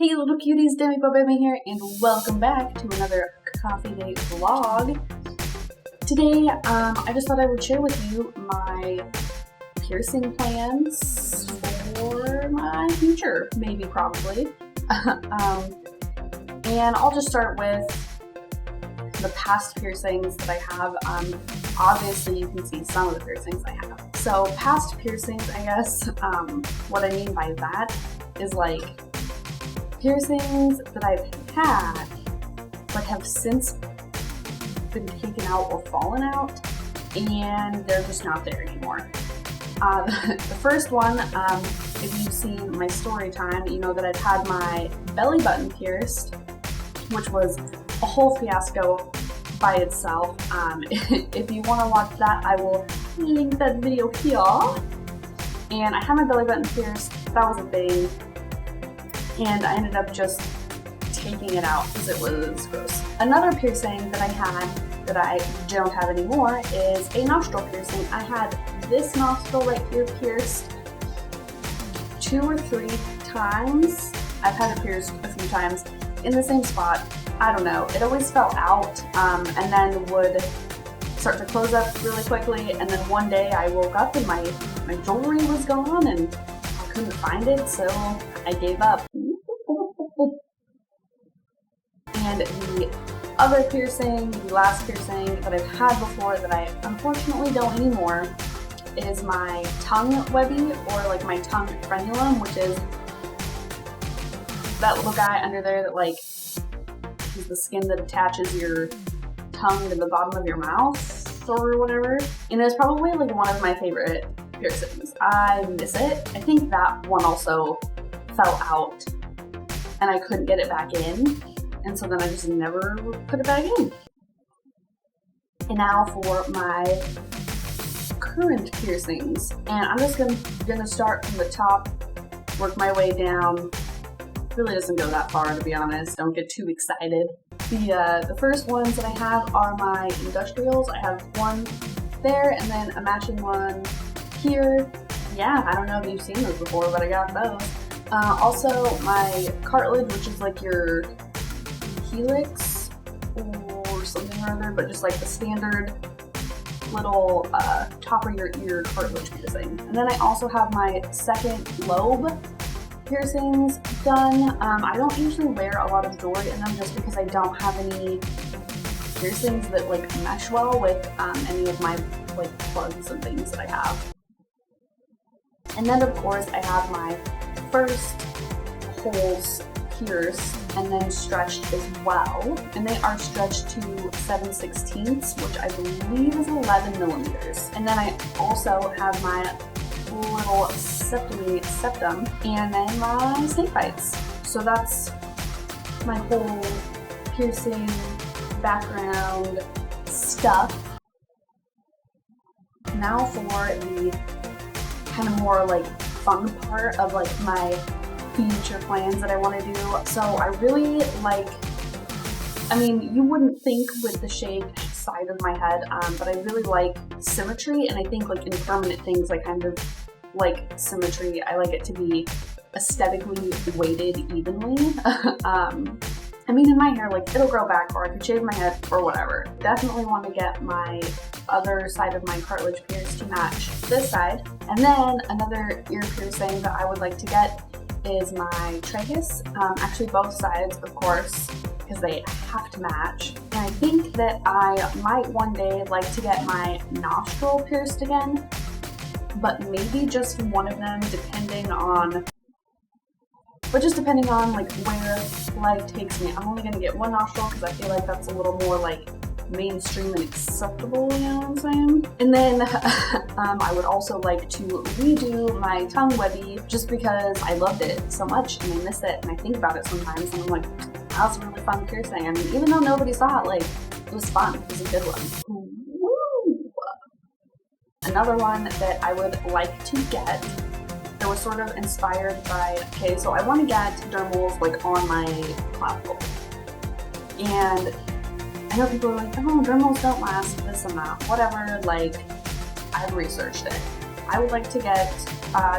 Hey little cuties, Demi Bemi here, and welcome back to another coffee date vlog. Today, I just thought I would share with you my piercing plans for my future, maybe, probably. And I'll just start with the past piercings that I have. Obviously, you can see some of the piercings I have. So, past piercings, I guess, what I mean by that is like piercings that I've had but have since been taken out or fallen out, and they're just not there anymore. The first one, if you've seen my story time, you know that I've had my belly button pierced, which was a whole fiasco by itself. If you want to watch that, I will link that video here. And I had my belly button pierced. That was a thing. And I ended up just taking it out because it was gross. Another piercing that I had that I don't have anymore is a nostril piercing. I had this nostril right here pierced 2 or 3 times. I've had it pierced a few times in the same spot. I don't know. It always fell out and then would start to close up really quickly. And then one day I woke up and my jewelry was gone and I couldn't find it, so I gave up. And the other piercing, the last piercing that I've had before that I unfortunately don't anymore, is my tongue webby, or like my tongue frenulum, which is that little guy under there that like is the skin that attaches your tongue to the bottom of your mouth or whatever. And it's probably like one of my favorite piercings. I miss it. I think that one also fell out and I couldn't get it back in. And so then I just never put it back in. And now for my current piercings. And I'm just gonna start from the top, work my way down. Really doesn't go that far, to be honest. Don't get too excited. The first ones that I have are my industrials. I have one there and then a matching one here. Yeah, I don't know if you've seen those before, but I got those. Also my cartilage, which is like your helix or something or other, but just like the standard little top of your ear cartilage piercing. And then I also have my second lobe piercings done. I don't usually wear a lot of jewelry in them just because I don't have any piercings that like mesh well with any of my like plugs and things that I have. And then of course I have my first holes pierced and then stretched as well, and they are stretched to 7/16, which I believe is 11 millimeters. And then I also have my little septum and then my snake bites. So that's my whole piercing background stuff. Now for the kind of more like fun part of like my future plans that I want to do. So I really like, I mean, you wouldn't think with the shaved side of my head, but I really like symmetry, and I think like in permanent things I kind of like symmetry. I like it to be aesthetically weighted evenly. I mean, in my hair, like it'll grow back, or I could shave my head or whatever. Definitely want to get my other side of my cartilage pierced to match this side. And then another ear piercing that I would like to get is my tragus. Actually both sides, of course, because they have to match. And I think that I might one day like to get my nostril pierced again, but maybe just one of them depending on like where life takes me. I'm only gonna get one nostril because I feel like that's a little more like mainstream and acceptable, you know what I'm saying? And then I would also like to redo my tongue webby just because I loved it so much and I miss it and I think about it sometimes and I'm like, that was a really fun piercing. I mean, even though nobody saw it, like, it was fun. It was a good one. Woo! Another one that I would like to get that was sort of inspired by, okay, so I want to get dermals like on my clavicle. And I know people are like, oh, dermals don't last this amount, whatever, like, I've researched it. I would like to get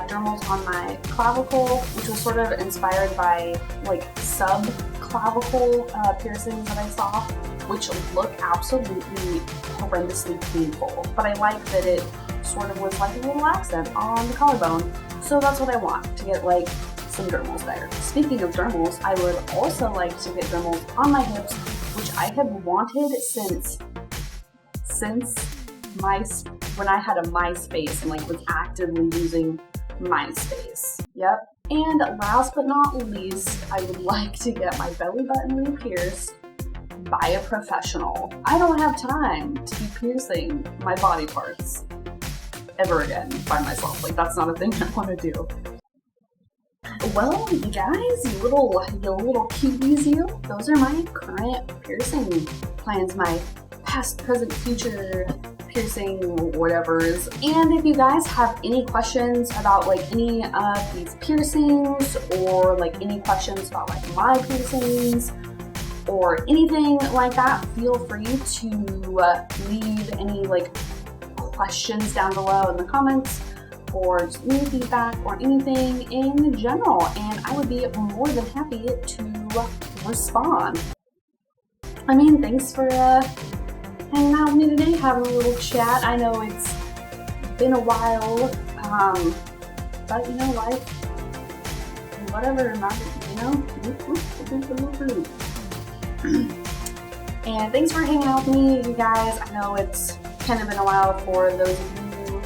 dermals on my clavicle, which was sort of inspired by like sub-clavicle piercings that I saw, which look absolutely horrendously painful. But I like that it sort of was like a little accent on the collarbone. So that's what I want, to get like some dermals there. Speaking of dermals, I would also like to get dermals on my hips, which I have wanted since when I had a MySpace and like was actively using MySpace. Yep. And last but not least, I would like to get my belly button re-pierced by a professional. I don't have time to be piercing my body parts ever again by myself. Like, that's not a thing I want to do. Well, you guys, you little cuties, those are my current piercing plans, my past, present, future piercing whatevers. And if you guys have any questions about like any of these piercings, or like any questions about like my piercings or anything like that, feel free to leave any like questions down below in the comments, or just any feedback or anything in general, and I would be more than happy to respond. I mean, thanks for hanging out with me today, having a little chat. I know it's been a while, but you know, life, whatever, not, you know, and thanks for hanging out with me, you guys. I know it's kind of been a while for those of you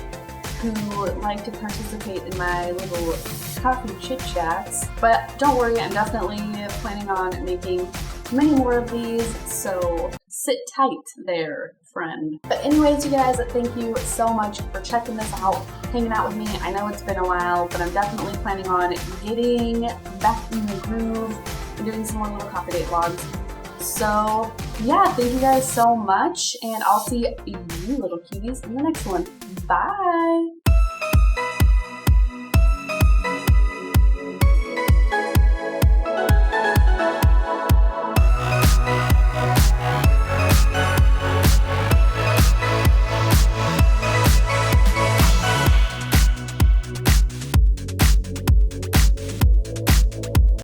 who like to participate in my little coffee chit chats, but don't worry, I'm definitely planning on making many more of these, so sit tight there, friend. But anyways, you guys, thank you so much for checking this out, hanging out with me. I know it's been a while, but I'm definitely planning on getting back in the groove and doing some more little coffee date vlogs. So yeah, thank you guys so much, and I'll see you little cuties in the next one. Bye!